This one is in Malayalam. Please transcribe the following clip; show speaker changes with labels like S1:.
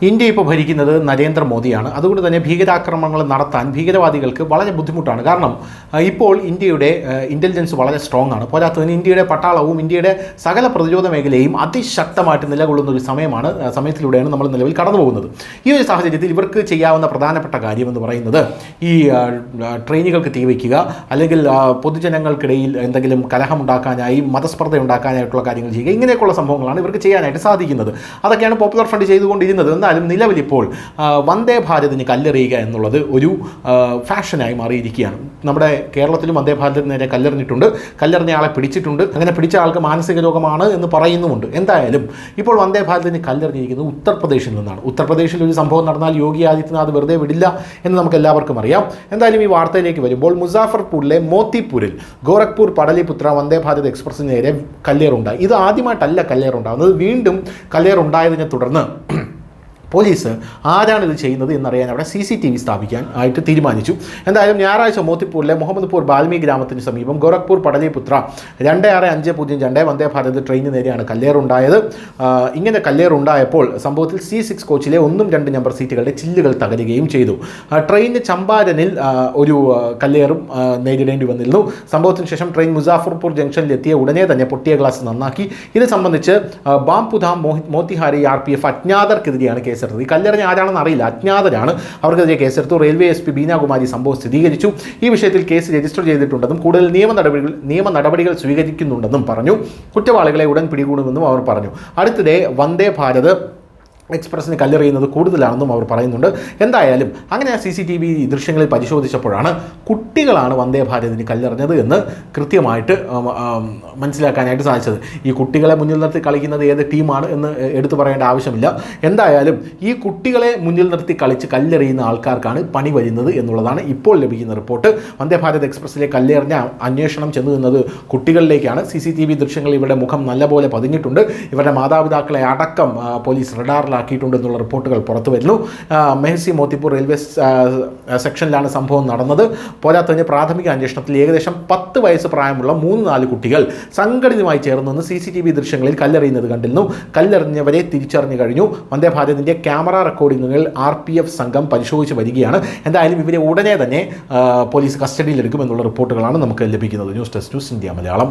S1: ഇന്ത്യ ഇപ്പോൾ ഭരിക്കുന്നത് നരേന്ദ്രമോദിയാണ്. അതുകൊണ്ട് തന്നെ ഭീകരാക്രമണങ്ങൾ നടത്താൻ ഭീകരവാദികൾക്ക് വളരെ ബുദ്ധിമുട്ടാണ്. കാരണം ഇപ്പോൾ ഇന്ത്യയുടെ ഇൻ്റലിജൻസ് വളരെ സ്ട്രോങ് ആണ്. പോരാത്തതിന് ഇന്ത്യയുടെ പട്ടാളവും ഇന്ത്യയുടെ സകല പ്രതിരോധ മേഖലയും അതിശക്തമായിട്ട് നിലകൊള്ളുന്ന ഒരു സമയത്തിലൂടെയാണ് നമ്മൾ നിലവിൽ കടന്നു പോകുന്നത്. ഈ ഒരു സാഹചര്യത്തിൽ ഇവർക്ക് ചെയ്യാവുന്ന പ്രധാനപ്പെട്ട കാര്യമെന്ന് പറയുന്നത് ഈ ട്രെയിനുകൾക്ക് തീവയ്ക്കുക, അല്ലെങ്കിൽ പൊതുജനങ്ങൾക്കിടയിൽ എന്തെങ്കിലും കലഹമുണ്ടാക്കാനായി മതസ്പർദ്ധ ഉണ്ടാക്കാനായിട്ടുള്ള കാര്യങ്ങൾ ചെയ്യുക, ഇങ്ങനെയൊക്കെയുള്ള സംഭവങ്ങളാണ് ഇവർക്ക് ചെയ്യാനായിട്ട് സാധിക്കുന്നത്. അതൊക്കെയാണ് പോപ്പുലർ ഫ്രണ്ട് ചെയ്തുകൊണ്ടിരുന്നത്. എന്നാലും നിലവിലിപ്പോൾ വന്ദേ ഭാരതിന് കല്ലെറിയുക എന്നുള്ളത് ഒരു ഫാഷനായി മാറിയിരിക്കുകയാണ്. നമ്മുടെ കേരളത്തിലും വന്ദേ ഭാരതിന് നേരെ കല്ലെറിഞ്ഞിട്ടുണ്ട്, കല്ലെറിഞ്ഞ ആളെ പിടിച്ചിട്ടുണ്ട്. അങ്ങനെ പിടിച്ച ആൾക്ക് മാനസിക രോഗമാണ് എന്ന് പറയുന്നുമുണ്ട്. എന്തായാലും ഇപ്പോൾ വന്ദേ ഭാരതിന് കല്ലെറിഞ്ഞിരിക്കുന്നത് ഉത്തർപ്രദേശിൽ നിന്നാണ്. ഉത്തർപ്രദേശിൽ ഒരു സംഭവം നടന്നാൽ യോഗി ആദിത്യനാഥ് വെറുതെ വിടില്ല എന്ന് നമുക്ക് എല്ലാവർക്കും അറിയാം. എന്തായാലും ഈ വാർത്തയിലേക്ക് വരുമ്പോൾ മുസാഫർപൂരിലെ മോത്തിപൂരിൽ ഗോരഖ്പൂർ പടലിപുത്ര വന്ദേ ഭാരത് എക്സ്പ്രസിന് നേരെ കല്ലേറുണ്ടായി. ഇത് ആദ്യമായിട്ടല്ല കല്ലേറുണ്ടാകുന്നത്. വീണ്ടും കല്ലേറുണ്ടായതിനെ തുടർന്ന് പോലീസ് ആരാണ് ഇത് ചെയ്യുന്നത് എന്നറിയാൻ അവിടെ CCTV സ്ഥാപിക്കാൻ ആയിട്ട് തീരുമാനിച്ചു. എന്തായാലും ഞായറാഴ്ച മോത്തിപ്പൂരിലെ മുഹമ്മദ്പൂർ ബാൽമി ഗ്രാമത്തിന് സമീപം ഗോരഖ്പൂർ പടലിപുത്ര 265002 വന്ദേ ഭാരത് ട്രെയിനിന് നേരെയാണ് കല്ലേറുണ്ടായത്. ഇങ്ങനെ കല്ലേറുണ്ടായപ്പോൾ സംഭവത്തിൽ C6 കോച്ചിലെ 1, 2 നമ്പർ സീറ്റുകളുടെ ചില്ലുകൾ തകരുകയും ചെയ്തു. ട്രെയിനിന് ചമ്പാരനിൽ ഒരു കല്ലേറും നേരിടേണ്ടി വന്നിരുന്നു. സംഭവത്തിന് ശേഷം ട്രെയിൻ മുസാഫർപൂർ ജംഗ്ഷനിലെത്തിയ ഉടനെ തന്നെ പൊട്ടിയ ഗ്ലാസ് നന്നാക്കി. ഇത് സംബന്ധിച്ച് ബാംപുധാം മോത്തിഹാരി RPF അജ്ഞാതർക്കെതിരെയാണ് കേസെടുത്തത്. ഈ കല്ലെറിഞ്ഞ ആരാണെന്ന് അറിയില്ല, അജ്ഞാതരാണ്. അവർക്കെതിരെ കേസെടുത്തു. റെയിൽവേ SP ബീനാകുമാരി സംഭവം സ്ഥിരീകരിച്ചു. ഈ വിഷയത്തിൽ കേസ് രജിസ്റ്റർ ചെയ്തിട്ടുണ്ടെന്നും കൂടുതൽ നിയമ നടപടികൾ സ്വീകരിക്കുന്നുണ്ടെന്നും പറഞ്ഞു. കുറ്റവാളികളെ ഉടൻ പിടികൂടുമെന്നും അവർ പറഞ്ഞു. അടുത്തിടെ വന്ദേ ഭാരത് എക്സ്പ്രസിന് കല്ലെറിയുന്നത് കൂടുതലാണെന്നും അവർ പറയുന്നുണ്ട്. എന്തായാലും അങ്ങനെ CCTV ദൃശ്യങ്ങളിൽ പരിശോധിച്ചപ്പോഴാണ് കുട്ടികളാണ് വന്ദേ ഭാരതിന് കല്ലെറിഞ്ഞത് എന്ന് കൃത്യമായിട്ട് മനസ്സിലാക്കാനായിട്ട് സാധിച്ചത്. ഈ കുട്ടികളെ മുന്നിൽ നിർത്തി കളിക്കുന്നത് ഏത് ടീമാണ് എന്ന് എടുത്തു പറയേണ്ട ആവശ്യമില്ല. എന്തായാലും ഈ കുട്ടികളെ മുന്നിൽ നിർത്തി കളിച്ച് കല്ലെറിയുന്ന ആൾക്കാർക്കാണ് പണി വരുന്നത് എന്നുള്ളതാണ് ഇപ്പോൾ ലഭിക്കുന്ന റിപ്പോർട്ട്. വന്ദേ ഭാരത് എക്സ്പ്രസിലെ കല്ലെറിഞ്ഞ അന്വേഷണം ചെന്നു നിന്നത് കുട്ടികളിലേക്കാണ്. CCTV ദൃശ്യങ്ങൾ ഇവരുടെ മുഖം നല്ലപോലെ പതിഞ്ഞിട്ടുണ്ട്. ഇവരുടെ മാതാപിതാക്കളെ അടക്കം പോലീസ് റഡാറിലാക്കിയിട്ടുണ്ടെന്നുള്ള റിപ്പോർട്ടുകൾ പുറത്തു വരുന്നു. മെഹസി മോത്തിപ്പൂർ റെയിൽവേ സെക്ഷനിലാണ് സംഭവം നടന്നത്. പോരാത്തതിന് പ്രാഥമിക അന്വേഷണത്തിൽ ഏകദേശം 10 വയസ്സ് പ്രായമുള്ള 3-4 കുട്ടികൾ സംഘടിതമായി ചേർന്ന് CCTV ദൃശ്യങ്ങളിൽ കല്ലെറിയുന്നത് കണ്ടിരുന്നു. കല്ലെറിഞ്ഞവരെ തിരിച്ചറിഞ്ഞു കഴിഞ്ഞു. വന്ദേ ഭാരതിൻ്റെ ക്യാമറ റെക്കോർഡിങ്ങുകൾ RPF സംഘം പരിശോധിച്ച് വരികയാണ്. എന്തായാലും ഇവരെ ഉടനെ തന്നെ പോലീസ് കസ്റ്റഡിയിലെടുക്കുമെന്നുള്ള റിപ്പോർട്ടുകളാണ് നമുക്ക് ലഭിക്കുന്നത്. News desk news India Malayalam.